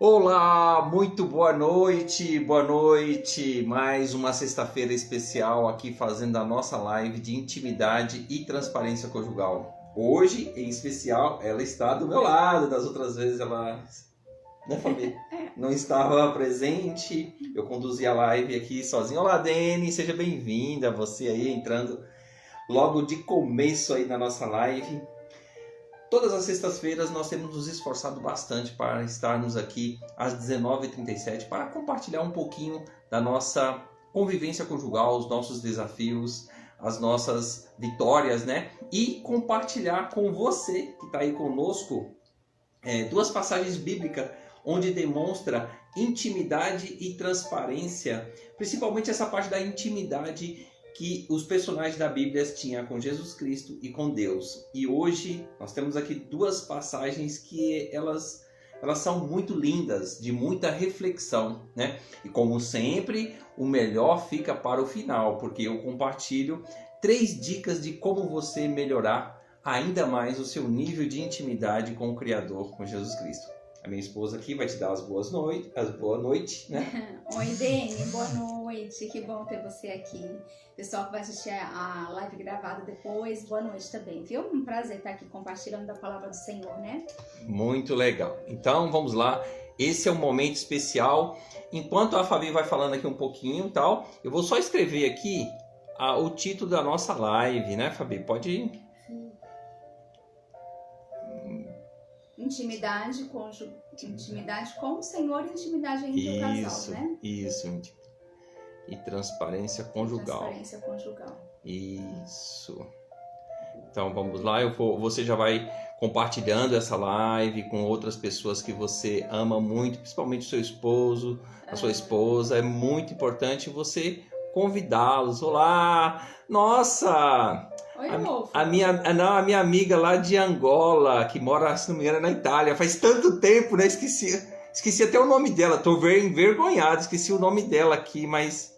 Olá, muito boa noite, boa noite. Mais uma sexta-feira especial aqui fazendo a nossa live de intimidade e transparência conjugal. Hoje, em especial, ela está do meu lado. Das outras vezes ela, né, Fabi? Não estava presente. Eu conduzi a live aqui sozinho. Olá, Deni, seja bem-vinda. Você aí entrando logo de começo aí na nossa live. Todas as sextas-feiras nós temos nos esforçado bastante para estarmos aqui às 19h37 para compartilhar um pouquinho da nossa convivência conjugal, os nossos desafios, as nossas vitórias, né? E compartilhar com você que está aí conosco duas passagens bíblicas onde demonstra intimidade e transparência, principalmente essa parte da intimidade que os personagens da Bíblia tinham com Jesus Cristo e com Deus. E hoje nós temos aqui duas passagens que elas são muito lindas, de muita reflexão, né? E como sempre, o melhor fica para o final, porque eu compartilho 3 dicas de como você melhorar ainda mais o seu nível de intimidade com o Criador, com Jesus Cristo. A minha esposa aqui vai te dar as boa noite, né? Oi, Deni, boa noite. Que bom ter você aqui. Pessoal que vai assistir a live gravada depois, boa noite também, viu? Um prazer estar aqui compartilhando da palavra do Senhor, né? Muito legal. Então, vamos lá. Esse é um momento especial. Enquanto a Fabi vai falando aqui um pouquinho e tal, eu vou só escrever aqui o título da nossa live, né, Fabi? Pode ir. Intimidade com o Senhor e intimidade entre o casal, né? Isso. E transparência conjugal. Transparência conjugal. Isso. Então vamos lá, você já vai compartilhando essa live com outras pessoas que você ama muito, principalmente o seu esposo, a sua esposa. É muito importante você convidá-los. Olá! Nossa! Oi, a minha amiga lá de Angola, que mora, se não me engano, na Itália, faz tanto tempo, né? Esqueci até o nome dela, tô envergonhado, esqueci o nome dela aqui, mas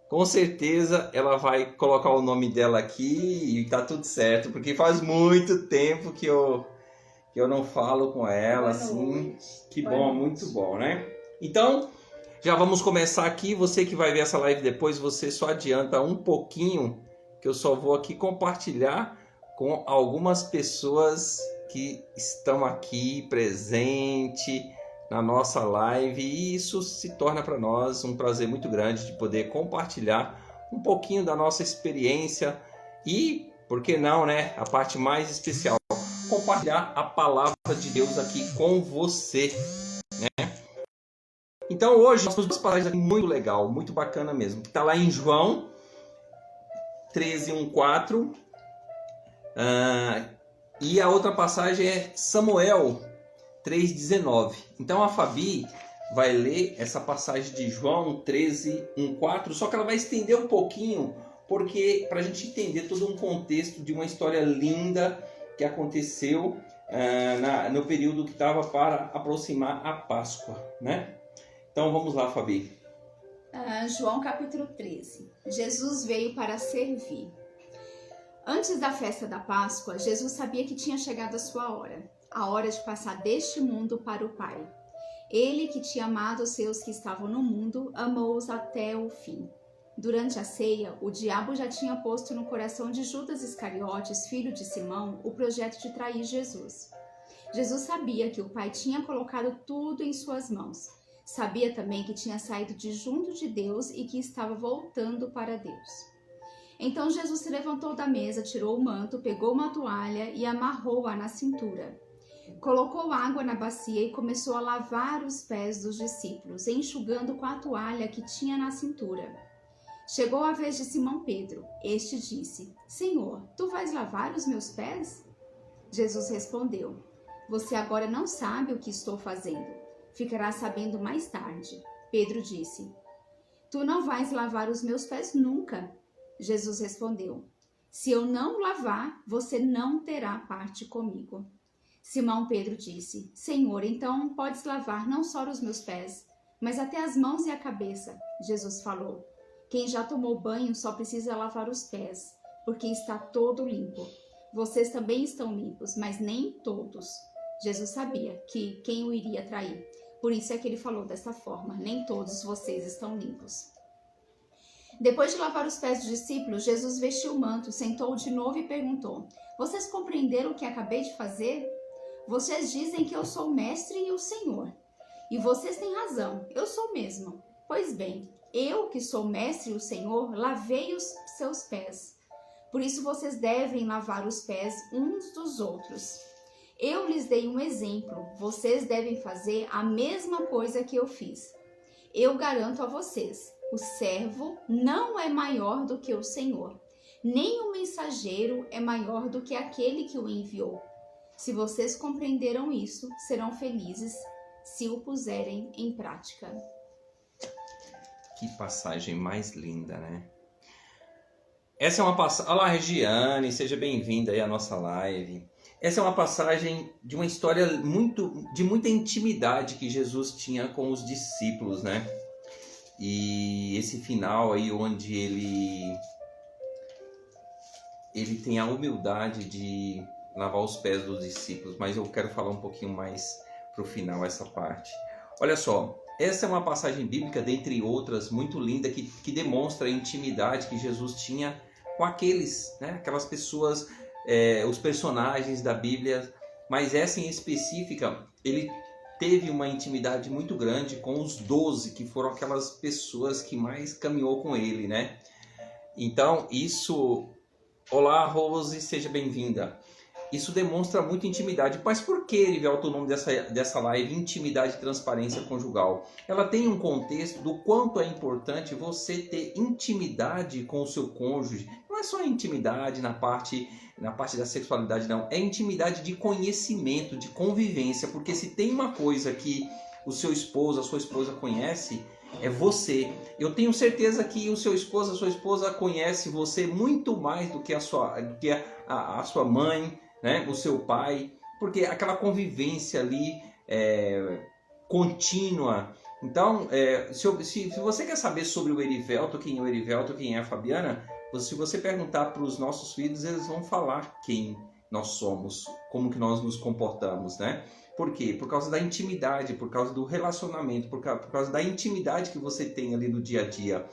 com certeza ela vai colocar o nome dela aqui e tá tudo certo, porque faz muito tempo que eu não falo com ela, assim. Que bom, muito bom, né? Então, já vamos começar aqui. Você que vai ver essa live depois, você só adianta um pouquinho, que eu só vou aqui compartilhar com algumas pessoas que estão aqui presente na nossa live, e isso se torna para nós um prazer muito grande de poder compartilhar um pouquinho da nossa experiência e, por que não, né, a parte mais especial, compartilhar a palavra de Deus aqui com você, né? Então hoje nós temos duas passagens aqui muito legal, muito bacana mesmo, que está lá em João 13:1-4, e a outra passagem é Samuel 3:19. Então a Fabi vai ler essa passagem de João 13:1-4, só que ela vai estender um pouquinho, porque para a gente entender todo um contexto de uma história linda que aconteceu no período que estava para aproximar a Páscoa, né? Então vamos lá, Fabi. João capítulo 13. Jesus veio para servir. Antes da festa da Páscoa, Jesus sabia que tinha chegado a sua hora, a hora de passar deste mundo para o Pai. Ele que tinha amado os seus que estavam no mundo, amou-os até o fim. Durante a ceia, o diabo já tinha posto no coração de Judas Iscariotes, filho de Simão, o projeto de trair Jesus. Jesus sabia que o Pai tinha colocado tudo em suas mãos. Sabia também que tinha saído de junto de Deus e que estava voltando para Deus. Então Jesus se levantou da mesa, tirou o manto, pegou uma toalha e amarrou-a na cintura. Colocou água na bacia e começou a lavar os pés dos discípulos, enxugando com a toalha que tinha na cintura. Chegou a vez de Simão Pedro. Este disse: Senhor, tu vais lavar os meus pés? Jesus respondeu: Você agora não sabe o que estou fazendo. Ficará sabendo mais tarde. Pedro disse: Tu não vais lavar os meus pés nunca. Jesus respondeu: Se eu não lavar, você não terá parte comigo. Simão Pedro disse: Senhor, então podes lavar não só os meus pés, mas até as mãos e a cabeça. Jesus falou: Quem já tomou banho só precisa lavar os pés, porque está todo limpo. Vocês também estão limpos, mas nem todos. Jesus sabia que quem o iria trair. Por isso é que ele falou dessa forma: nem todos vocês estão limpos. Depois de lavar os pés dos discípulos, Jesus vestiu o manto, sentou de novo e perguntou: vocês compreenderam o que acabei de fazer? Vocês dizem que eu sou o mestre e o Senhor. E vocês têm razão, eu sou mesmo. Pois bem, eu que sou o mestre e o Senhor, lavei os seus pés. Por isso vocês devem lavar os pés uns dos outros. Eu lhes dei um exemplo, vocês devem fazer a mesma coisa que eu fiz. Eu garanto a vocês, o servo não é maior do que o Senhor, nem o mensageiro é maior do que aquele que o enviou. Se vocês compreenderam isso, serão felizes se o puserem em prática. Que passagem mais linda, né? Essa é uma passagem... Olá, Regiane, seja bem-vinda aí à nossa live. Essa é uma passagem de uma história de muita intimidade que Jesus tinha com os discípulos, né? E esse final aí onde ele tem a humildade de lavar os pés dos discípulos, mas eu quero falar um pouquinho mais para o final essa parte. Olha só, essa é uma passagem bíblica, dentre outras, muito linda, que demonstra a intimidade que Jesus tinha com aqueles, né? Aquelas pessoas, os personagens da Bíblia, mas essa em específica, ele teve uma intimidade muito grande com os 12, que foram aquelas pessoas que mais caminhou com ele, né? Então, isso... Olá, Rose, seja bem-vinda. Isso demonstra muita intimidade. Mas por que, Erivelto, o nome dessa live, Intimidade e Transparência Conjugal? Ela tem um contexto do quanto é importante você ter intimidade com o seu cônjuge. Não é só intimidade na parte da sexualidade, não. É intimidade de conhecimento, de convivência. Porque se tem uma coisa que o seu esposo, a sua esposa conhece, é você. Eu tenho certeza que o seu esposo, a sua esposa conhece você muito mais do que a sua mãe, né? O seu pai, porque aquela convivência ali contínua. Então, se você quer saber sobre o Erivelto, quem é o Erivelto, quem é a Fabiana, se você perguntar para os nossos filhos, eles vão falar quem nós somos, como que nós nos comportamos, né? Por quê? Por causa da intimidade, por causa do relacionamento, por causa da intimidade que você tem ali no dia a dia.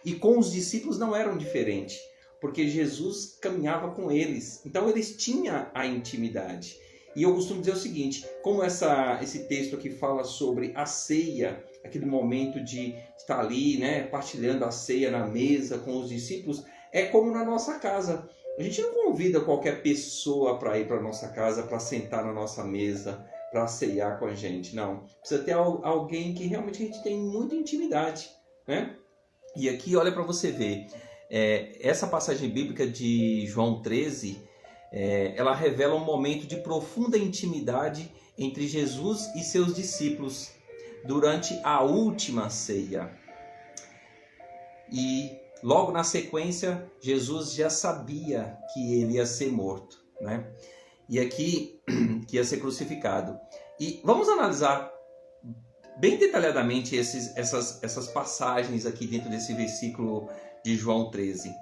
E com os discípulos não eram diferente, porque Jesus caminhava com eles. Então eles tinham a intimidade. E eu costumo dizer o seguinte, como esse texto aqui fala sobre a ceia, aquele momento de estar ali, né, partilhando a ceia na mesa com os discípulos, é como na nossa casa. A gente não convida qualquer pessoa para ir para a nossa casa, para sentar na nossa mesa, para ceiar com a gente, não. Precisa ter alguém que realmente a gente tem muita intimidade, né? E aqui, olha para você ver, essa passagem bíblica de João 13, ela revela um momento de profunda intimidade entre Jesus e seus discípulos durante a última ceia. E logo na sequência, Jesus já sabia que ele ia ser morto, né? E aqui, que ia ser crucificado. E vamos analisar bem detalhadamente essas passagens aqui dentro desse versículo de João 13.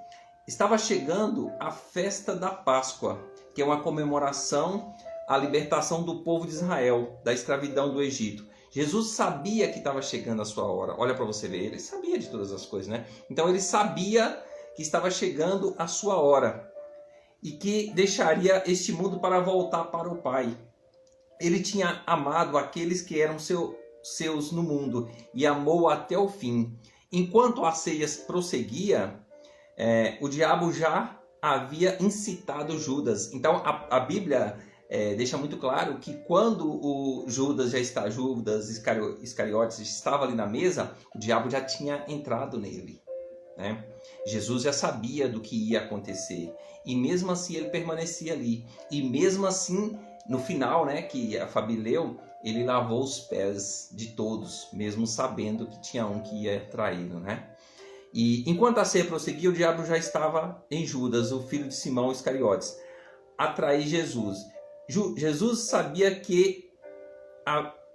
Estava chegando a festa da Páscoa, que é uma comemoração à libertação do povo de Israel, da escravidão do Egito. Jesus sabia que estava chegando a sua hora. Olha para você ver, ele sabia de todas as coisas, né? Então ele sabia que estava chegando a sua hora e que deixaria este mundo para voltar para o Pai. Ele tinha amado aqueles que eram seus no mundo e amou até o fim. Enquanto a ceia prosseguia, o diabo já havia incitado Judas. Então a Bíblia deixa muito claro que quando o Judas Iscariotes estava ali na mesa, o diabo já tinha entrado nele, né? Jesus já sabia do que ia acontecer e mesmo assim ele permanecia ali. E mesmo assim, no final, né, que a Fabi leu, ele lavou os pés de todos, mesmo sabendo que tinha um que ia traí-lo, né? E enquanto a ceia prosseguia, o diabo já estava em Judas, o filho de Simão Iscariotes, a trair Jesus. Jesus sabia que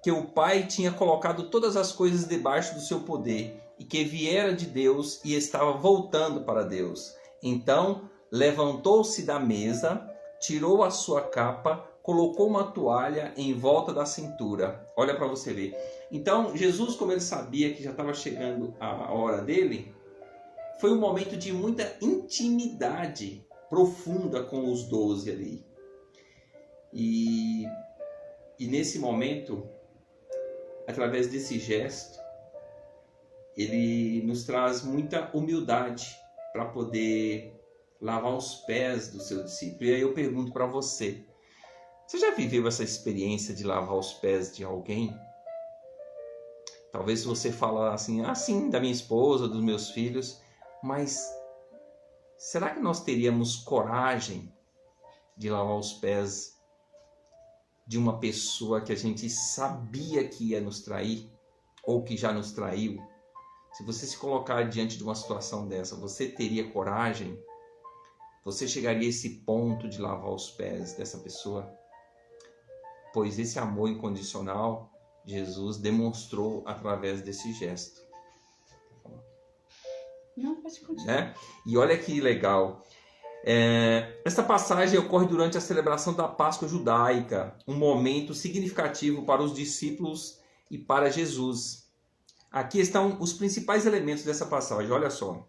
o Pai tinha colocado todas as coisas debaixo do seu poder e que viera de Deus e estava voltando para Deus. Então levantou-se da mesa, tirou a sua capa, colocou uma toalha em volta da cintura. Olha para você ver. Então, Jesus, como ele sabia que já estava chegando a hora dele, foi um momento de muita intimidade profunda com os 12 ali. E nesse momento, através desse gesto, ele nos traz muita humildade para poder lavar os pés do seu discípulo. E aí eu pergunto para você, você já viveu essa experiência de lavar os pés de alguém? Talvez você fala assim, sim, da minha esposa, dos meus filhos, mas será que nós teríamos coragem de lavar os pés de uma pessoa que a gente sabia que ia nos trair ou que já nos traiu? Se você se colocar diante de uma situação dessa, você teria coragem? Você chegaria a esse ponto de lavar os pés dessa pessoa? Pois esse amor incondicional, Jesus demonstrou através desse gesto. Não, pode continuar. Né? E olha que legal. Esta passagem ocorre durante a celebração da Páscoa judaica, um momento significativo para os discípulos e para Jesus. Aqui estão os principais elementos dessa passagem, olha só.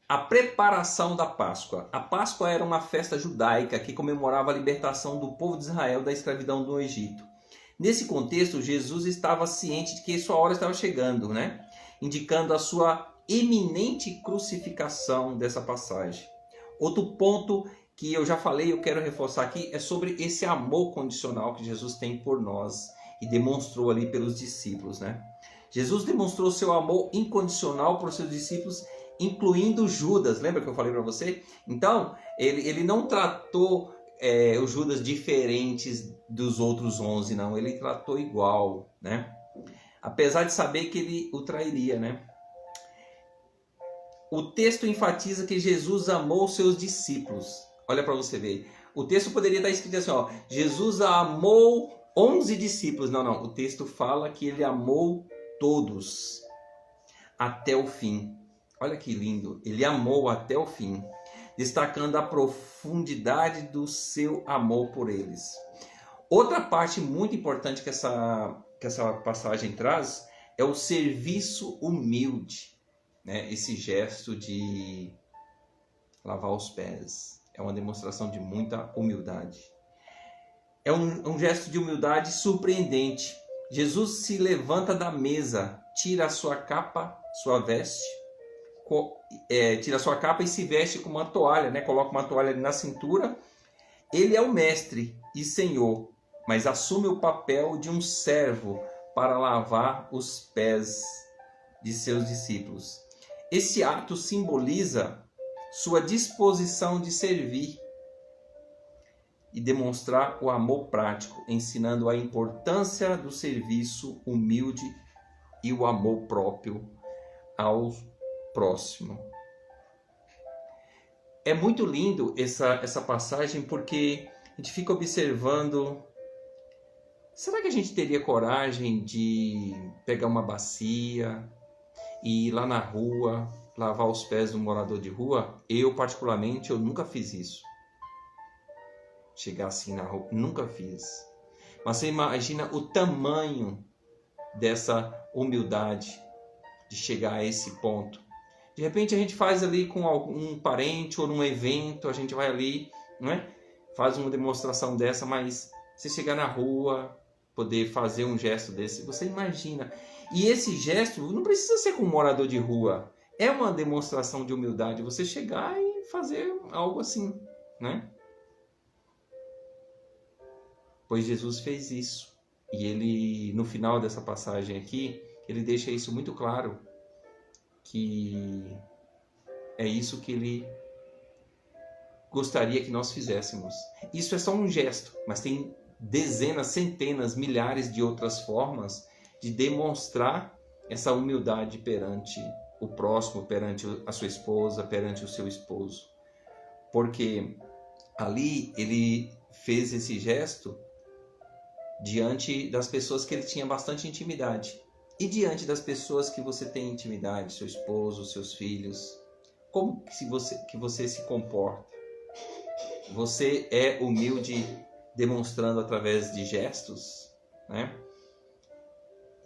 A preparação da Páscoa. A Páscoa era uma festa judaica que comemorava a libertação do povo de Israel da escravidão do Egito. Nesse contexto, Jesus estava ciente de que sua hora estava chegando, né? Indicando a sua iminente crucificação dessa passagem. Outro ponto que eu já falei, eu quero reforçar aqui, é sobre esse amor condicional que Jesus tem por nós e demonstrou ali pelos discípulos, né? Jesus demonstrou seu amor incondicional por seus discípulos, incluindo Judas. Lembra que eu falei para você? Então, ele não tratou os Judas diferentes dos outros 11, não. Ele tratou igual, né? Apesar de saber que ele o trairia, né? O texto enfatiza que Jesus amou seus discípulos. Olha para você ver. O texto poderia estar escrito assim, ó, Jesus amou 11 discípulos. Não. O texto fala que ele amou todos até o fim. Olha que lindo. Ele amou até o fim, destacando a profundidade do seu amor por eles. Outra parte muito importante que essa passagem traz é o serviço humilde, né? Esse gesto de lavar os pés é uma demonstração de muita humildade. É um gesto de humildade surpreendente. Jesus se levanta da mesa, tira a sua capa, sua veste, tira a sua capa e se veste com uma toalha, né? Coloca uma toalha ali na cintura. Ele é o mestre e senhor, mas assume o papel de um servo para lavar os pés de seus discípulos. Esse ato simboliza sua disposição de servir e demonstrar o amor prático, ensinando a importância do serviço humilde e o amor próprio ao próximo. É muito lindo essa passagem porque a gente fica observando, será que a gente teria coragem de pegar uma bacia e ir lá na rua, lavar os pés do morador de rua? Eu, particularmente, eu nunca fiz isso. Chegar assim na rua, nunca fiz. Mas você imagina o tamanho dessa humildade de chegar a esse ponto. De repente a gente faz ali com algum parente ou num evento, a gente vai ali, não é? Faz uma demonstração dessa, mas você chegar na rua, poder fazer um gesto desse, você imagina. E esse gesto não precisa ser com um morador de rua. É uma demonstração de humildade, você chegar e fazer algo assim, né? Pois Jesus fez isso. E ele, no final dessa passagem aqui, ele deixa isso muito claro, que é isso que ele gostaria que nós fizéssemos. Isso é só um gesto, mas tem dezenas, centenas, milhares de outras formas de demonstrar essa humildade perante o próximo, perante a sua esposa, perante o seu esposo. Porque ali ele fez esse gesto diante das pessoas que ele tinha bastante intimidade. E diante das pessoas que você tem intimidade, seu esposo, seus filhos, como que você se comporta? Você é humilde demonstrando através de gestos, né?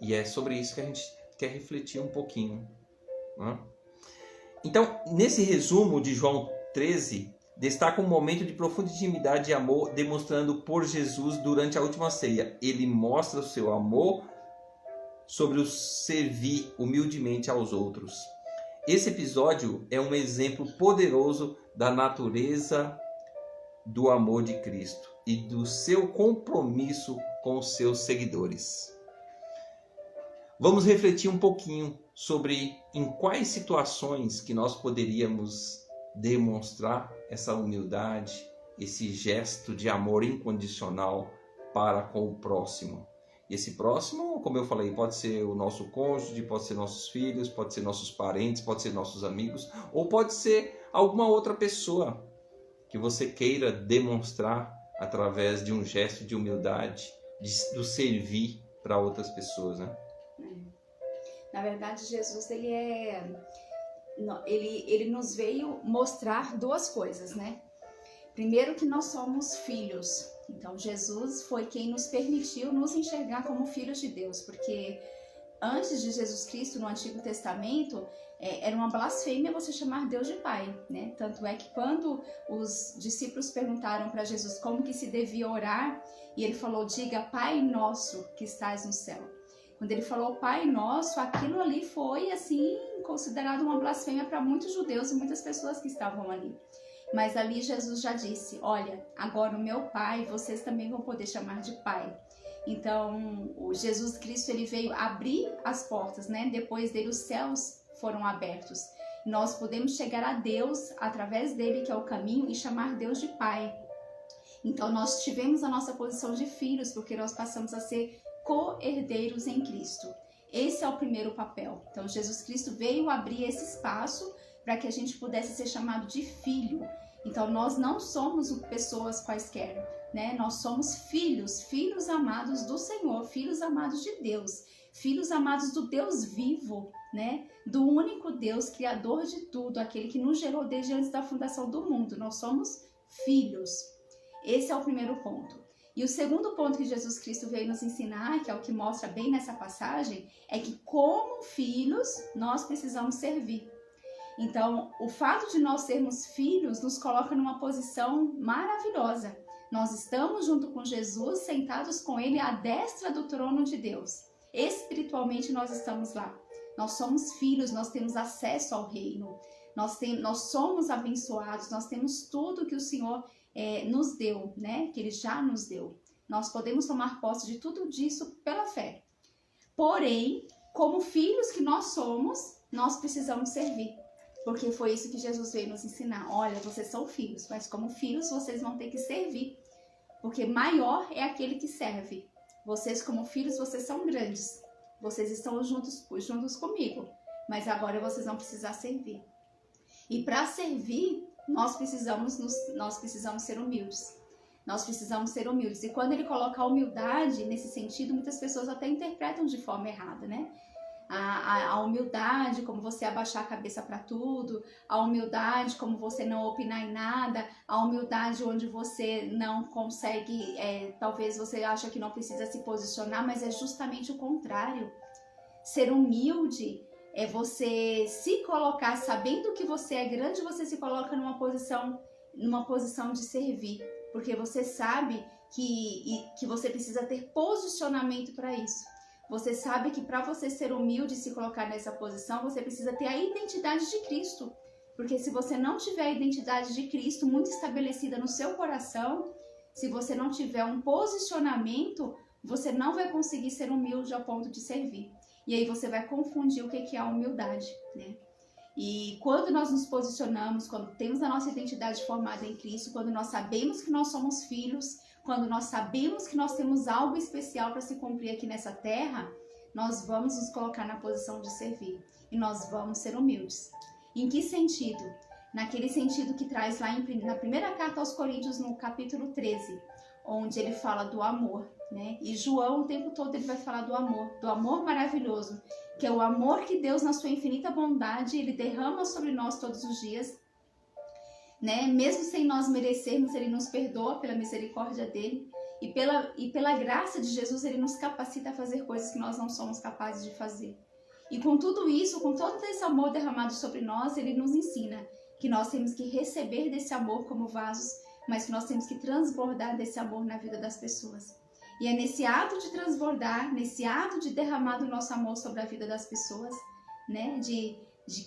E é sobre isso que a gente quer refletir um pouquinho, né? Então, nesse resumo de João 13, destaca um momento de profunda intimidade e amor demonstrando por Jesus durante a última ceia. Ele mostra o seu amor sobre o servir humildemente aos outros. Esse episódio é um exemplo poderoso da natureza do amor de Cristo e do seu compromisso com os seus seguidores. Vamos refletir um pouquinho sobre em quais situações que nós poderíamos demonstrar essa humildade, esse gesto de amor incondicional para com o próximo. E esse próximo, como eu falei, pode ser o nosso cônjuge, pode ser nossos filhos, pode ser nossos parentes, pode ser nossos amigos, ou pode ser alguma outra pessoa que você queira demonstrar através de um gesto de humildade, do servir para outras pessoas, né? Na verdade, Jesus, ele nos veio mostrar duas coisas, né? Primeiro, que nós somos filhos. Então, Jesus foi quem nos permitiu nos enxergar como filhos de Deus, porque antes de Jesus Cristo, no Antigo Testamento, era uma blasfêmia você chamar Deus de Pai, né? Tanto é que quando os discípulos perguntaram para Jesus como que se devia orar, e ele falou, diga, Pai nosso que estás no céu. Quando ele falou Pai Nosso, aquilo ali foi, assim, considerado uma blasfêmia para muitos judeus e muitas pessoas que estavam ali. Mas ali Jesus já disse, olha, agora o meu Pai, vocês também vão poder chamar de Pai. Então, o Jesus Cristo, ele veio abrir as portas, né? Depois dele, os céus foram abertos. Nós podemos chegar a Deus através dele, que é o caminho, e chamar Deus de Pai. Então, nós tivemos a nossa posição de filhos, porque nós passamos a ser co-herdeiros em Cristo. Esse é o primeiro papel. Então, Jesus Cristo veio abrir esse espaço para que a gente pudesse ser chamado de filho. Então, nós não somos pessoas quaisquer, né? Nós somos filhos, filhos amados do Senhor, filhos amados de Deus, filhos amados do Deus vivo, né? Do único Deus, criador de tudo, aquele que nos gerou desde antes da fundação do mundo. Nós somos filhos. Esse é o primeiro ponto. E o segundo ponto que Jesus Cristo veio nos ensinar, que é o que mostra bem nessa passagem, é que como filhos nós precisamos servir. Então, o fato de nós sermos filhos nos coloca numa posição maravilhosa. Nós estamos junto com Jesus, sentados com Ele à destra do trono de Deus. Espiritualmente nós estamos lá. Nós somos filhos, nós temos acesso ao reino. Nós somos abençoados, nós temos tudo que o Senhor nos deu, né? Que Ele já nos deu. Nós podemos tomar posse de tudo disso pela fé. Porém, como filhos que nós somos, nós precisamos servir. Porque foi isso que Jesus veio nos ensinar. Olha, vocês são filhos, mas como filhos vocês vão ter que servir. Porque maior é aquele que serve. Vocês como filhos, vocês são grandes. Vocês estão juntos comigo. Mas agora vocês vão precisar servir. E para servir, nós precisamos ser humildes. Nós precisamos ser humildes. E quando ele coloca a humildade nesse sentido, muitas pessoas até interpretam de forma errada, né? A humildade, como você abaixar a cabeça para tudo, a humildade, como você não opinar em nada, a humildade onde você não consegue, talvez você acha que não precisa se posicionar, mas é justamente o contrário. Ser humilde é você se colocar, sabendo que você é grande, você se coloca numa posição de servir, porque você sabe que você precisa ter posicionamento para isso. Você sabe que para você ser humilde e se colocar nessa posição, você precisa ter a identidade de Cristo. Porque se você não tiver a identidade de Cristo muito estabelecida no seu coração, se você não tiver um posicionamento, você não vai conseguir ser humilde ao ponto de servir. E aí você vai confundir o que é a humildade, né? E quando nós nos posicionamos, quando temos a nossa identidade formada em Cristo, quando nós sabemos que nós somos filhos, quando nós sabemos que nós temos algo especial para se cumprir aqui nessa terra, nós vamos nos colocar na posição de servir. E nós vamos ser humildes. Em que sentido? Naquele sentido que traz lá na primeira carta aos Coríntios, no capítulo 13, onde ele fala do amor, né? E João, o tempo todo, ele vai falar do amor maravilhoso, que é o amor que Deus, na sua infinita bondade, ele derrama sobre nós todos os dias. né? Mesmo sem nós merecermos, Ele nos perdoa pela misericórdia dEle. E pela graça de Jesus, Ele nos capacita a fazer coisas que nós não somos capazes de fazer. E com tudo isso, com todo esse amor derramado sobre nós, Ele nos ensina que nós temos que receber desse amor como vasos, mas que nós temos que transbordar desse amor na vida das pessoas. E é nesse ato de transbordar, nesse ato de derramar do nosso amor sobre a vida das pessoas, né, de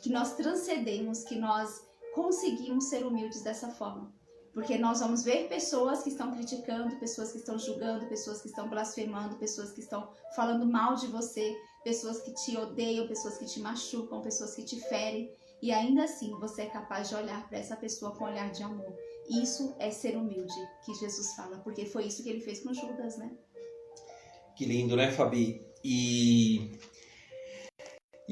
que nós transcendemos, que nós conseguimos ser humildes dessa forma. Porque nós vamos ver pessoas que estão criticando, pessoas que estão julgando, pessoas que estão blasfemando, pessoas que estão falando mal de você, pessoas que te odeiam, pessoas que te machucam, pessoas que te ferem. E ainda assim você é capaz de olhar para essa pessoa com um olhar de amor. Isso é ser humilde, que Jesus fala, porque foi isso que ele fez com Judas, né? Que lindo, né, Fabi? E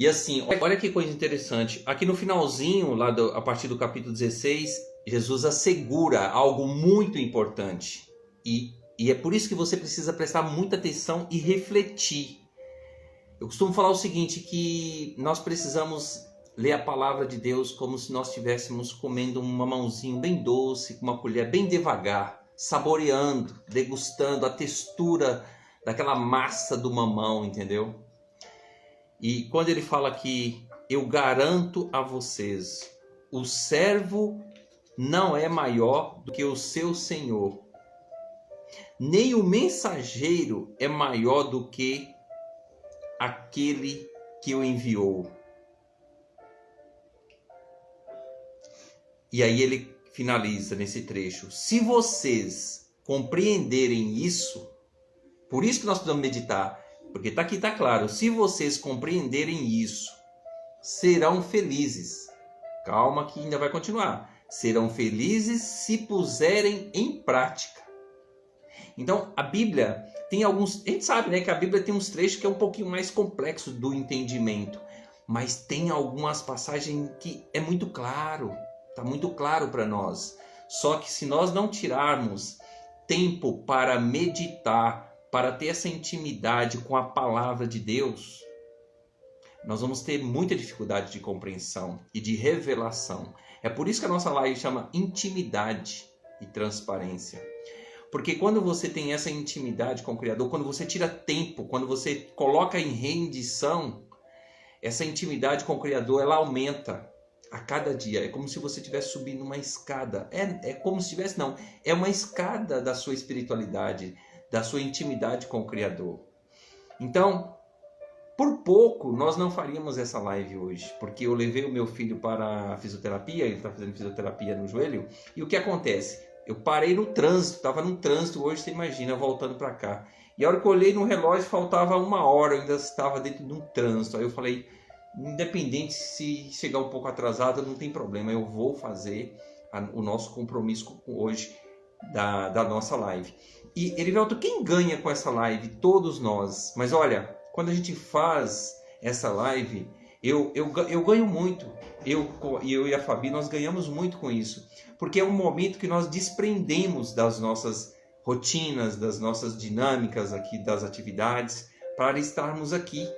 assim, olha que coisa interessante. Aqui no finalzinho, a partir do capítulo 16, Jesus assegura algo muito importante. E é por isso que você precisa prestar muita atenção e refletir. Eu costumo falar o seguinte, que nós precisamos ler a palavra de Deus como se nós estivéssemos comendo um mamãozinho bem doce, com uma colher bem devagar, saboreando, degustando a textura daquela massa do mamão, entendeu? E quando ele fala aqui, eu garanto a vocês, o servo não é maior do que o seu senhor, nem o mensageiro é maior do que aquele que o enviou. E aí ele finaliza nesse trecho, se vocês compreenderem isso, por isso que nós precisamos meditar, porque aqui está claro, se vocês compreenderem isso, serão felizes. Calma que ainda vai continuar. Serão felizes se puserem em prática. Então, a Bíblia tem alguns... A gente sabe, né, que a Bíblia tem uns trechos que é um pouquinho mais complexo do entendimento. Mas tem algumas passagens que é muito claro. Está muito claro para nós. Só que se nós não tirarmos tempo para meditar, para ter essa intimidade com a palavra de Deus, nós vamos ter muita dificuldade de compreensão e de revelação. É por isso que a nossa live chama intimidade e transparência. Porque quando você tem essa intimidade com o Criador, quando você tira tempo, quando você coloca em rendição, essa intimidade com o Criador, ela aumenta a cada dia. É como se você estivesse subindo uma escada. É como se tivesse, não. É uma escada da sua espiritualidade, da sua intimidade com o Criador. Então, por pouco, nós não faríamos essa live hoje, porque eu levei o meu filho para a fisioterapia, ele está fazendo fisioterapia no joelho, e o que acontece? Eu parei no trânsito, estava no trânsito hoje, você imagina, voltando para cá. E a hora que eu olhei no relógio, faltava 1 hora, eu ainda estava dentro de um trânsito. Aí eu falei, independente se chegar um pouco atrasado, não tem problema, eu vou fazer o nosso compromisso hoje da nossa live. E, Erivelto, quem ganha com essa live? Todos nós. Mas olha, quando a gente faz essa live, eu ganho muito. Eu e a Fabi, nós ganhamos muito com isso. Porque é um momento que nós desprendemos das nossas rotinas, das nossas dinâmicas aqui, das atividades, para estarmos aqui.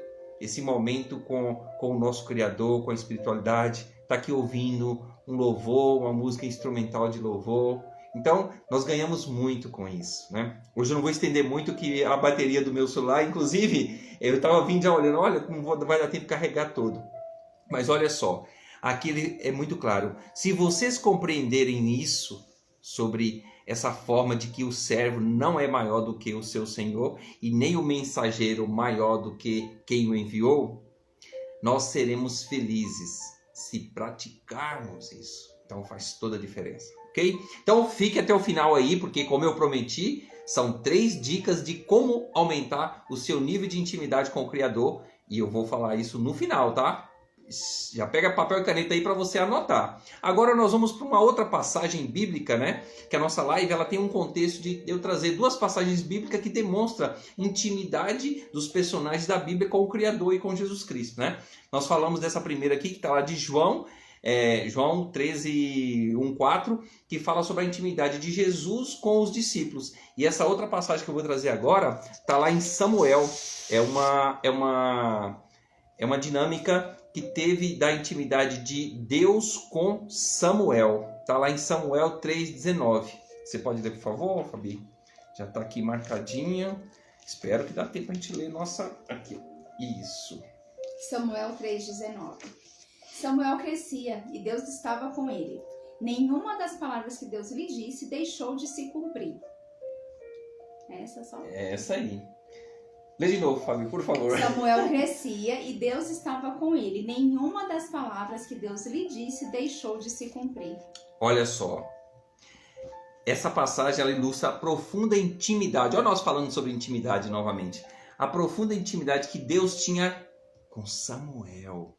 Esse momento com o nosso Criador, com a espiritualidade. Está aqui ouvindo um louvor, uma música instrumental de louvor. Então, nós ganhamos muito com isso, né? Hoje eu não vou estender muito que a bateria do meu celular, inclusive, eu estava vindo já olhando, olha, não vai dar tempo de carregar todo. Mas olha só, aqui é muito claro. Se vocês compreenderem isso, sobre essa forma de que o servo não é maior do que o seu senhor, e nem o mensageiro maior do que quem o enviou, nós seremos felizes se praticarmos isso. Então faz toda a diferença. Ok? Então fique até o final aí, porque como eu prometi, são 3 dicas de como aumentar o seu nível de intimidade com o Criador. E eu vou falar isso no final, tá? Já pega papel e caneta aí para você anotar. Agora nós vamos para uma outra passagem bíblica, né? Que a nossa live ela tem um contexto de eu trazer 2 passagens bíblicas que demonstram intimidade dos personagens da Bíblia com o Criador e com Jesus Cristo, né? Nós falamos dessa primeira aqui, que está lá de João 13, 1, 4, que fala sobre a intimidade de Jesus com os discípulos. E essa outra passagem que eu vou trazer agora está lá em Samuel. É É uma dinâmica que teve da intimidade de Deus com Samuel. Está lá em Samuel 3,19. Você pode ler, por favor, Fabi? Já está aqui marcadinho. Espero que dá tempo a gente ler nossa... Aqui. Isso. Samuel 3,19. Samuel crescia e Deus estava com ele. Nenhuma das palavras que Deus lhe disse deixou de se cumprir. Essa só? É essa aí. Lê de novo, Fábio, por favor. Samuel crescia e Deus estava com ele. Nenhuma das palavras que Deus lhe disse deixou de se cumprir. Olha só. Essa passagem ela ilustra a profunda intimidade. Olha nós falando sobre intimidade novamente. A profunda intimidade que Deus tinha com Samuel.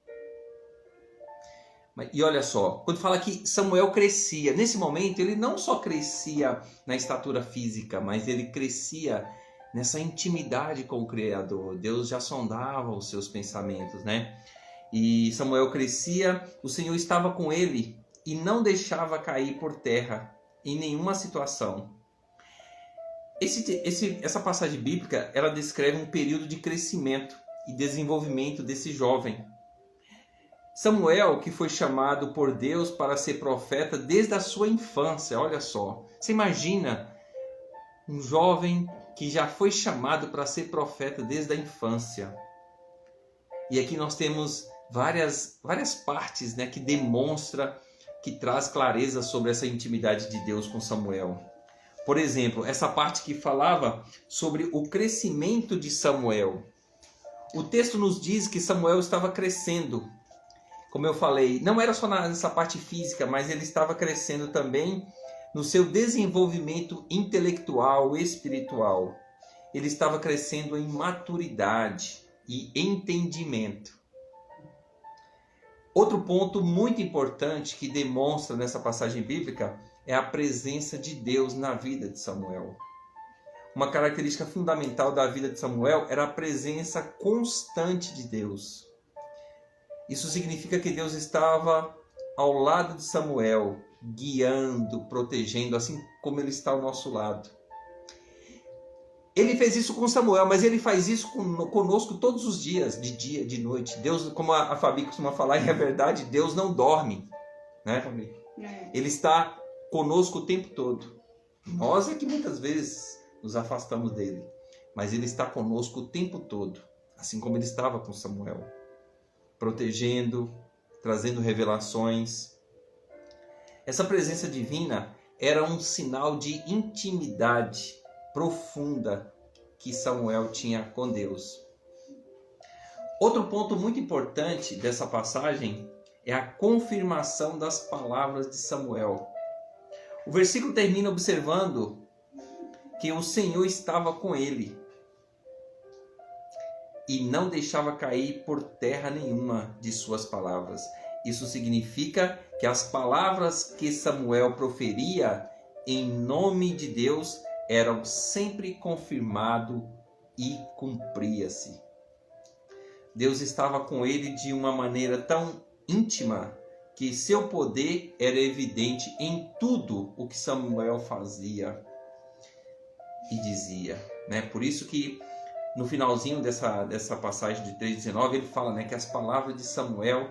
E olha só, quando fala que Samuel crescia, nesse momento ele não só crescia na estatura física, mas ele crescia nessa intimidade com o Criador. Deus já sondava os seus pensamentos, né? E Samuel crescia, o Senhor estava com ele e não deixava cair por terra em nenhuma situação. Essa passagem bíblica, ela descreve um período de crescimento e desenvolvimento desse jovem. Samuel, que foi chamado por Deus para ser profeta desde a sua infância, olha só. Você imagina um jovem que já foi chamado para ser profeta desde a infância. E aqui nós temos várias partes, né, que demonstra, que traz clareza sobre essa intimidade de Deus com Samuel. Por exemplo, essa parte que falava sobre o crescimento de Samuel. O texto nos diz que Samuel estava crescendo. Como eu falei, não era só nessa parte física, mas ele estava crescendo também no seu desenvolvimento intelectual, espiritual. Ele estava crescendo em maturidade e entendimento. Outro ponto muito importante que demonstra nessa passagem bíblica é a presença de Deus na vida de Samuel. Uma característica fundamental da vida de Samuel era a presença constante de Deus. Isso significa que Deus estava ao lado de Samuel, guiando, protegendo, assim como Ele está ao nosso lado. Ele fez isso com Samuel, mas Ele faz isso conosco todos os dias, de dia, de noite. Deus, como a Fabi costuma falar, e é verdade, Deus não dorme, né, Fabi? Ele está conosco o tempo todo. Nós é que muitas vezes nos afastamos dele, mas Ele está conosco o tempo todo, assim como Ele estava com Samuel, protegendo, trazendo revelações. Essa presença divina era um sinal de intimidade profunda que Samuel tinha com Deus. Outro ponto muito importante dessa passagem é a confirmação das palavras de Samuel. O versículo termina observando que o Senhor estava com ele e não deixava cair por terra nenhuma de suas palavras. Isso significa que as palavras que Samuel proferia em nome de Deus eram sempre confirmadas e cumpria-se. Deus estava com ele de uma maneira tão íntima que seu poder era evidente em tudo o que Samuel fazia e dizia, né? Por isso que no finalzinho dessa passagem de 3,19 ele fala, né, que as palavras de Samuel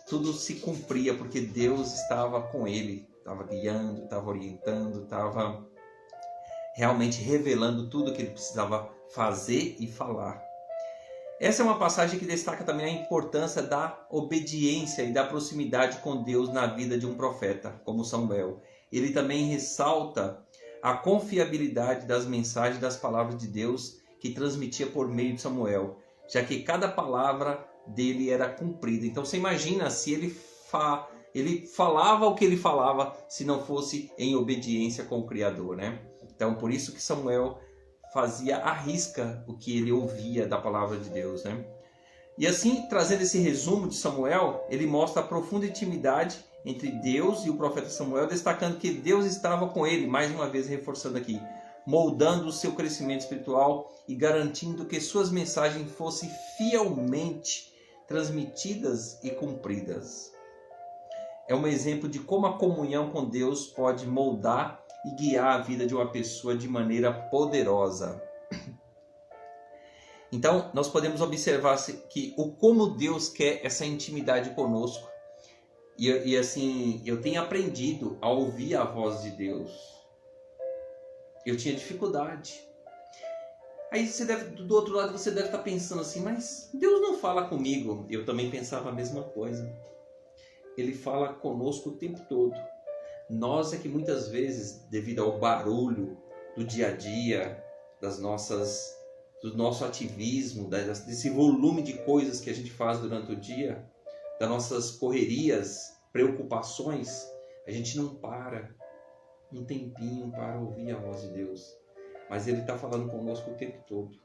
tudo se cumpria porque Deus estava com ele, estava guiando, estava orientando, estava realmente revelando tudo o que ele precisava fazer e falar. Essa é uma passagem que destaca também a importância da obediência e da proximidade com Deus na vida de um profeta, como Samuel. Ele também ressalta a confiabilidade das mensagens das palavras de Deus que transmitia por meio de Samuel, já que cada palavra dele era cumprida. Então você imagina se ele falava o que ele falava se não fosse em obediência com o Criador, né? Então por isso que Samuel fazia à risca o que ele ouvia da palavra de Deus, né? E assim, trazendo esse resumo de Samuel, ele mostra a profunda intimidade entre Deus e o profeta Samuel, destacando que Deus estava com ele, mais uma vez reforçando aqui, moldando o seu crescimento espiritual e garantindo que suas mensagens fossem fielmente transmitidas e cumpridas. É um exemplo de como a comunhão com Deus pode moldar e guiar a vida de uma pessoa de maneira poderosa. Então, nós podemos observar que como Deus quer essa intimidade conosco. E assim, eu tenho aprendido a ouvir a voz de Deus. Eu tinha dificuldade. Aí do outro lado você deve estar pensando assim, mas Deus não fala comigo. Eu também pensava a mesma coisa. Ele fala conosco o tempo todo. Nós é que muitas vezes, devido ao barulho do dia a dia, do nosso ativismo, desse volume de coisas que a gente faz durante o dia, das nossas correrias, preocupações, a gente não para um tempinho para ouvir a voz de Deus. Mas Ele está falando conosco o tempo todo.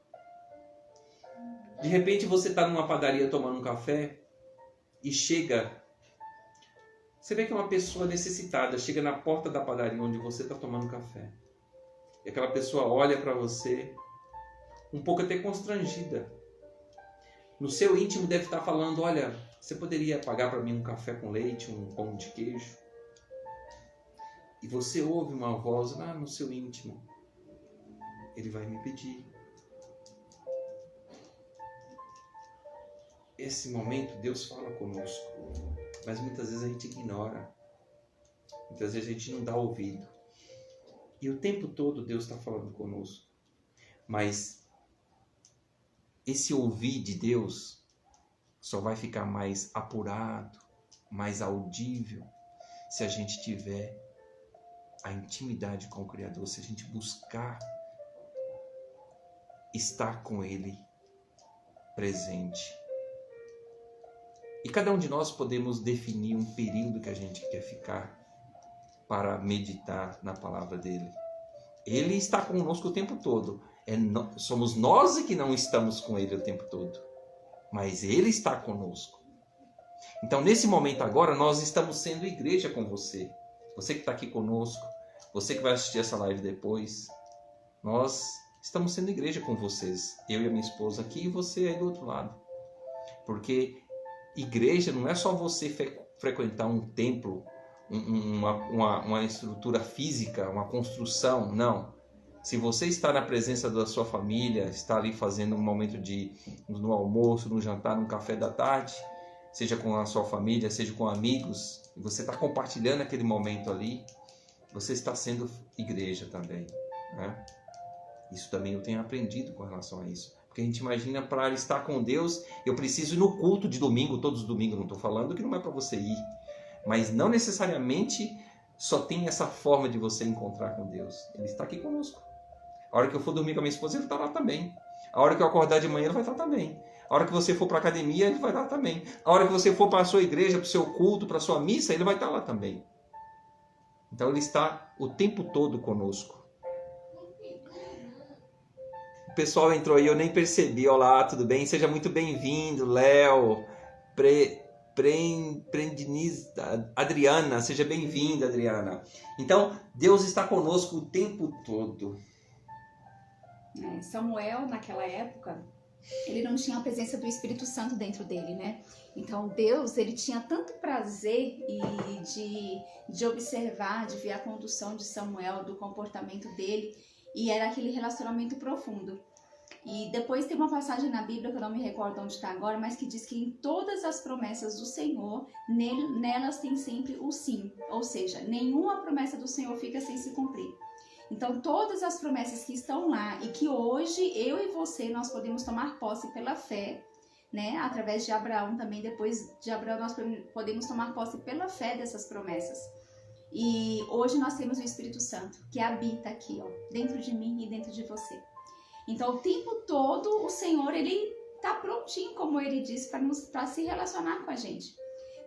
De repente você está numa padaria tomando um café e você vê que é uma pessoa necessitada, chega na porta da padaria onde você está tomando café. E aquela pessoa olha para você, um pouco até constrangida. No seu íntimo deve estar falando, olha, você poderia pagar para mim um café com leite, um pão de queijo? E você ouve uma voz lá no seu íntimo. Ele vai me pedir. Esse momento Deus fala conosco, mas muitas vezes a gente ignora. Muitas vezes a gente não dá ouvido. E o tempo todo Deus está falando conosco. Mas esse ouvir de Deus só vai ficar mais apurado, mais audível, se a gente tiver a intimidade com o Criador, se a gente buscar estar com Ele presente. E cada um de nós podemos definir um período que a gente quer ficar para meditar na palavra dele. Ele está conosco o tempo todo. Somos nós que não estamos com Ele o tempo todo. Mas Ele está conosco. Então, nesse momento agora, nós estamos sendo igreja com você. Você que está aqui conosco, você que vai assistir essa live depois, nós estamos sendo igreja com vocês. Eu e a minha esposa aqui e você aí do outro lado. Porque igreja não é só você frequentar um templo, uma estrutura física, uma construção, não. Se você está na presença da sua família, está ali fazendo um momento no almoço, no jantar, no café da tarde, seja com a sua família, seja com amigos, e você está compartilhando aquele momento ali, você está sendo igreja também, né? Isso também eu tenho aprendido com relação a isso. Porque a gente imagina, para estar com Deus, eu preciso ir no culto de domingo, todos os domingos. Não estou falando que não é para você ir. Mas não necessariamente só tem essa forma de você encontrar com Deus. Ele está aqui conosco. A hora que eu for dormir com a minha esposa, ele está lá também. A hora que eu acordar de manhã, ele vai estar também. A hora que você for para a academia, ele vai estar também. A hora que você for para a sua igreja, para o seu culto, para a sua missa, ele vai estar lá também. Então ele está o tempo todo conosco. O pessoal entrou aí, eu nem percebi. Olá, tudo bem? Seja muito bem-vindo, Léo, Adriana, seja bem-vinda, Adriana. Então, Deus está conosco o tempo todo. Samuel, naquela época, ele não tinha a presença do Espírito Santo dentro dele, né? Então, Deus, ele tinha tanto prazer de observar, de ver a condução de Samuel, do comportamento dele, e era aquele relacionamento profundo. E depois tem uma passagem na Bíblia, que eu não me recordo onde está agora, mas que diz que em todas as promessas do Senhor, nelas tem sempre o sim. Ou seja, nenhuma promessa do Senhor fica sem se cumprir. Então, todas as promessas que estão lá e que hoje eu e você, nós podemos tomar posse pela fé, né? Através de Abraão também, depois de Abraão nós podemos tomar posse pela fé dessas promessas. E hoje nós temos o Espírito Santo, que habita aqui, ó, dentro de mim e dentro de você. Então, o tempo todo, o Senhor, ele está prontinho, como ele disse, para se relacionar com a gente.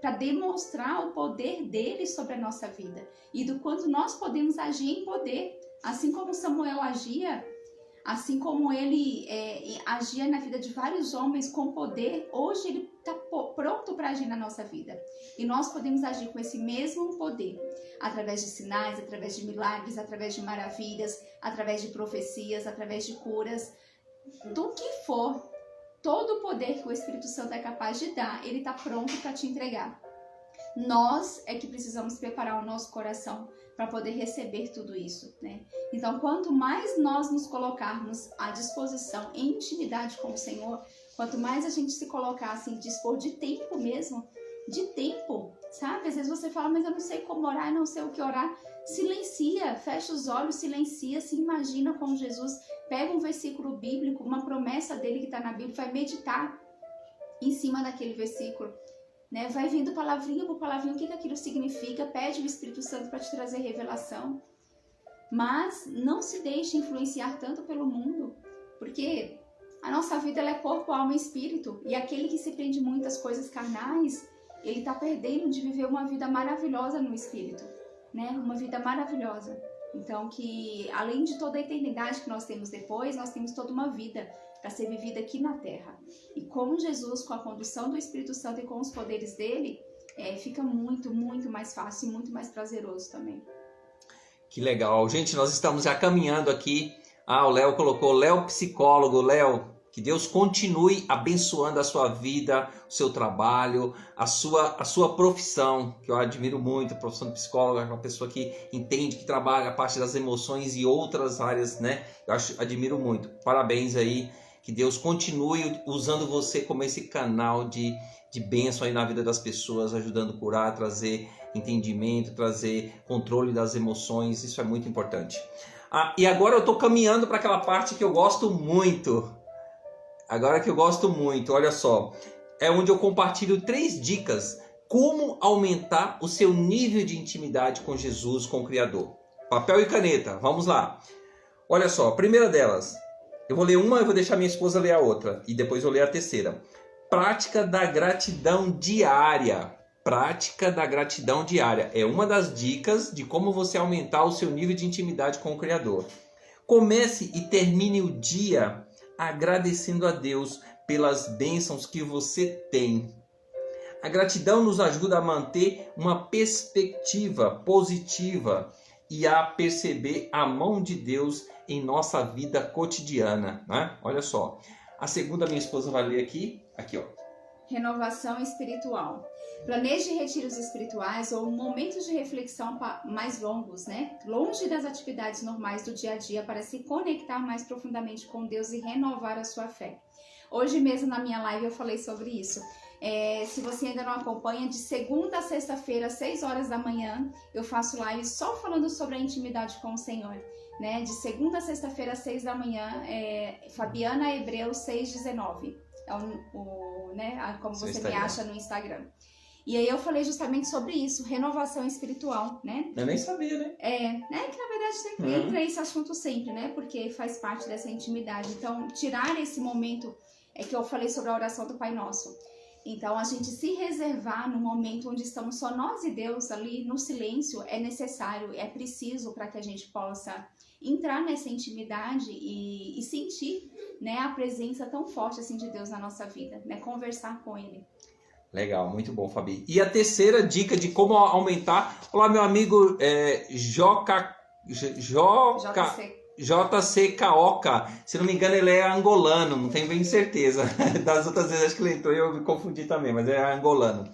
Para demonstrar o poder dele sobre a nossa vida. E do quanto nós podemos agir em poder. Assim como Samuel agia, assim como ele agia na vida de vários homens com poder, hoje ele está pronto para agir na nossa vida. E nós podemos agir com esse mesmo poder. Através de sinais, através de milagres, através de maravilhas, através de profecias, através de curas. Do que for, todo o poder que o Espírito Santo é capaz de dar, ele está pronto para te entregar. Nós é que precisamos preparar o nosso coração para poder receber tudo isso, né? Então, quanto mais nós nos colocarmos à disposição em intimidade com o Senhor, quanto mais a gente se colocar assim, dispor de tempo mesmo, de tempo, sabe? Às vezes você fala, mas eu não sei como orar, não sei o que orar. Silencia, fecha os olhos, silencia, se imagina com Jesus, pega um versículo bíblico, uma promessa dele que está na Bíblia, vai meditar em cima daquele versículo, né? Vai vindo palavrinha por palavrinha, o que aquilo significa, pede o Espírito Santo para te trazer revelação, mas não se deixe influenciar tanto pelo mundo, porque a nossa vida ela é corpo, alma e espírito, e aquele que se prende muito às coisas carnais, ele está perdendo de viver uma vida maravilhosa no espírito, né? Uma vida maravilhosa. Então, que além de toda a eternidade que nós temos depois, nós temos toda uma vida para ser vivida aqui na Terra. E com Jesus, com a condução do Espírito Santo e com os poderes dele, fica muito, muito mais fácil e muito mais prazeroso também. Que legal. Gente, nós estamos já caminhando aqui. O Léo colocou, Léo psicólogo. Léo, que Deus continue abençoando a sua vida, o seu trabalho, a sua profissão, que eu admiro muito. A profissão de psicólogo é uma pessoa que entende, que trabalha a parte das emoções e outras áreas, né? Admiro muito. Parabéns aí. Que Deus continue usando você como esse canal de bênção aí na vida das pessoas, ajudando a curar, trazer entendimento, trazer controle das emoções. Isso é muito importante. E agora eu estou caminhando para aquela parte que eu gosto muito. Olha só. É onde eu compartilho 3 dicas como aumentar o seu nível de intimidade com Jesus, com o Criador. Papel e caneta, vamos lá. Olha só, a primeira delas. Eu vou ler uma, eu vou deixar minha esposa ler a outra. E depois eu ler a terceira. Prática da gratidão diária. Prática da gratidão diária. É uma das dicas de como você aumentar o seu nível de intimidade com o Criador. Comece e termine o dia agradecendo a Deus pelas bênçãos que você tem. A gratidão nos ajuda a manter uma perspectiva positiva e a perceber a mão de Deus em nossa vida cotidiana, né? Olha só. A segunda minha esposa vai ler aqui, ó. Renovação espiritual. Planeje retiros espirituais ou momentos de reflexão mais longos, né? Longe das atividades normais do dia a dia, para se conectar mais profundamente com Deus e renovar a sua fé. Hoje mesmo na minha live eu falei sobre isso. Se você ainda não acompanha, de segunda a sexta-feira, às 6 horas da manhã, eu faço live só falando sobre a intimidade com o Senhor. Né? De segunda a sexta-feira, às 6 da manhã, Fabiana Hebreus 619. Né? Como você me acha no Instagram. E aí eu falei justamente sobre isso, renovação espiritual, né? Eu nem sabia, né? Que na verdade sempre entra esse assunto sempre, né? Porque faz parte dessa intimidade. Então, tirar esse momento, que eu falei sobre a oração do Pai Nosso. Então, a gente se reservar no momento onde estamos só nós e Deus ali no silêncio é necessário, é preciso para que a gente possa entrar nessa intimidade e sentir, né, a presença tão forte assim de Deus na nossa vida, né? Conversar com Ele. Legal, muito bom, Fabi. E a terceira dica de como aumentar... Olá, meu amigo JC Caoca. Se não me engano, ele é angolano, não tenho bem certeza. Das outras vezes acho que ele entrou e eu me confundi também, mas é angolano.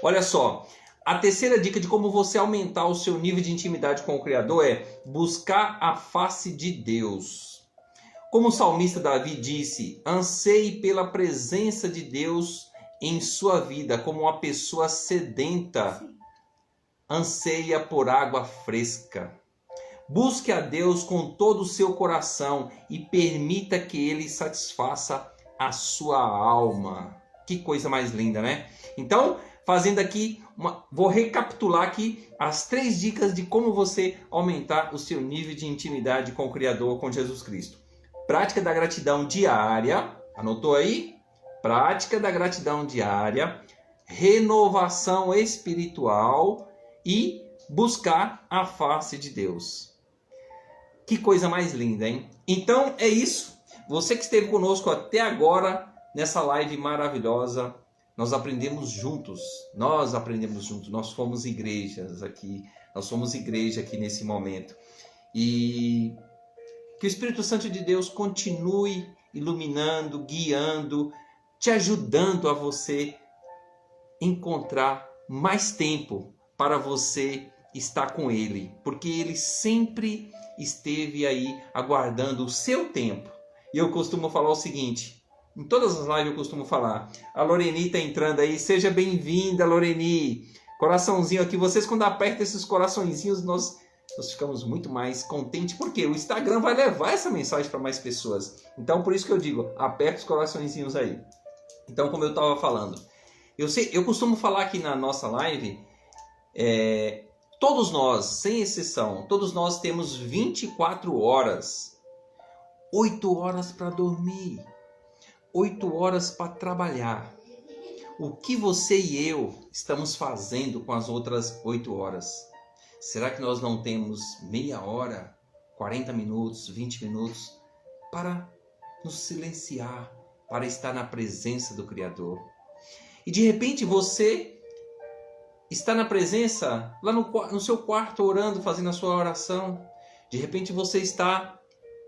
Olha só, a terceira dica de como você aumentar o seu nível de intimidade com o Criador é buscar a face de Deus. Como o salmista Davi disse, anseie pela presença de Deus em sua vida, como uma pessoa sedenta anseia por água fresca. Busque a Deus com todo o seu coração e permita que Ele satisfaça a sua alma. Que coisa mais linda, né? Então, fazendo aqui, vou recapitular aqui as 3 dicas de como você aumentar o seu nível de intimidade com o Criador, com Jesus Cristo. Prática da gratidão diária. Anotou aí? Prática da gratidão diária. Renovação espiritual e buscar a face de Deus. Que coisa mais linda, hein? Então é isso. Você que esteve conosco até agora nessa live maravilhosa, nós aprendemos juntos. Nós fomos igrejas aqui. Nós somos igreja aqui nesse momento. E que o Espírito Santo de Deus continue iluminando, guiando, te ajudando a você encontrar mais tempo para você está com ele, porque ele sempre esteve aí aguardando o seu tempo. E eu costumo falar o seguinte, em todas as lives eu costumo falar, a Loreni está entrando aí, seja bem-vinda, Loreni. Coraçãozinho aqui, vocês quando apertam esses coraçõezinhos, nós ficamos muito mais contentes, porque o Instagram vai levar essa mensagem para mais pessoas. Então, por isso que eu digo, aperta os coraçõezinhos aí. Então, como eu estava falando, eu costumo falar aqui na nossa live, todos nós, sem exceção, todos nós temos 24 horas, 8 horas para dormir, 8 horas para trabalhar. O que você e eu estamos fazendo com as outras 8 horas? Será que nós não temos meia hora, 40 minutos, 20 minutos para nos silenciar, para estar na presença do Criador? E de repente você está na presença, lá no seu quarto orando, fazendo a sua oração. De repente você está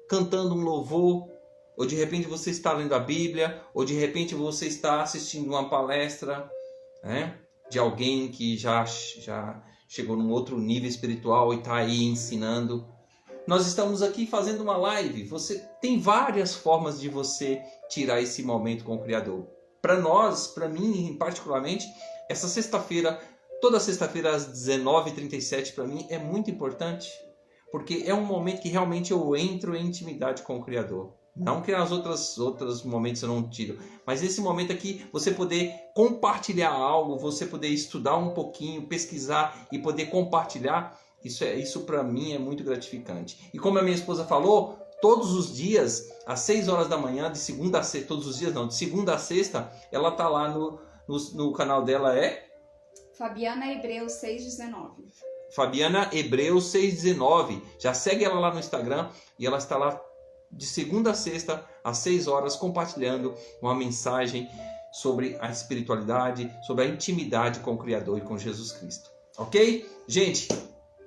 cantando um louvor, ou de repente você está lendo a Bíblia, ou de repente você está assistindo uma palestra, né, de alguém que já chegou num outro nível espiritual e está aí ensinando. Nós estamos aqui fazendo uma live. Você tem várias formas de você tirar esse momento com o Criador. Para nós, para mim particularmente, essa sexta-feira, toda sexta-feira às 19h37, para mim é muito importante, porque é um momento que realmente eu entro em intimidade com o Criador. Não que nas outros momentos eu não tiro, mas nesse momento aqui você poder compartilhar algo, você poder estudar um pouquinho, pesquisar e poder compartilhar, isso para mim é muito gratificante. E como a minha esposa falou, todos os dias, às 6 horas da manhã, de segunda a sexta, todos os dias não, de segunda a sexta, ela tá lá no canal dela, Fabiana Hebreus 6,19. Fabiana Hebreus 6,19. Já segue ela lá no Instagram e ela está lá de segunda a sexta, às 6 horas, compartilhando uma mensagem sobre a espiritualidade, sobre a intimidade com o Criador e com Jesus Cristo. Ok? Gente,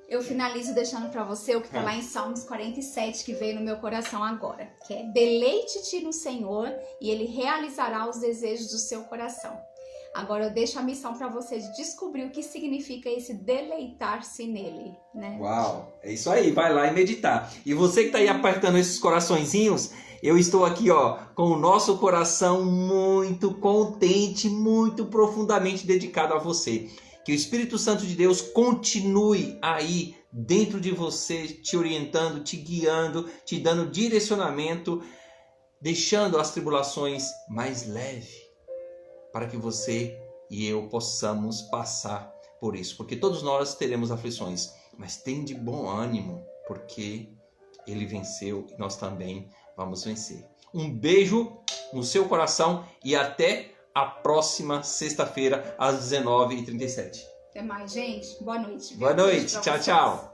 eu finalizo deixando para você o que está lá em Salmos 47, que veio no meu coração agora, que é: deleite-te no Senhor e Ele realizará os desejos do seu coração. Agora eu deixo a missão para você de descobrir o que significa esse deleitar-se nele, né? Uau, é isso aí, vai lá e meditar. E você que está aí apertando esses coraçõezinhos, eu estou aqui, com o nosso coração muito contente, muito profundamente dedicado a você. Que o Espírito Santo de Deus continue aí dentro de você, te orientando, te guiando, te dando direcionamento, deixando as tribulações mais leves, para que você e eu possamos passar por isso. Porque todos nós teremos aflições, mas tem de bom ânimo, porque Ele venceu e nós também vamos vencer. Um beijo no seu coração e até a próxima sexta-feira às 19h37. Até mais, gente. Boa noite. Boa noite. Tchau, tchau.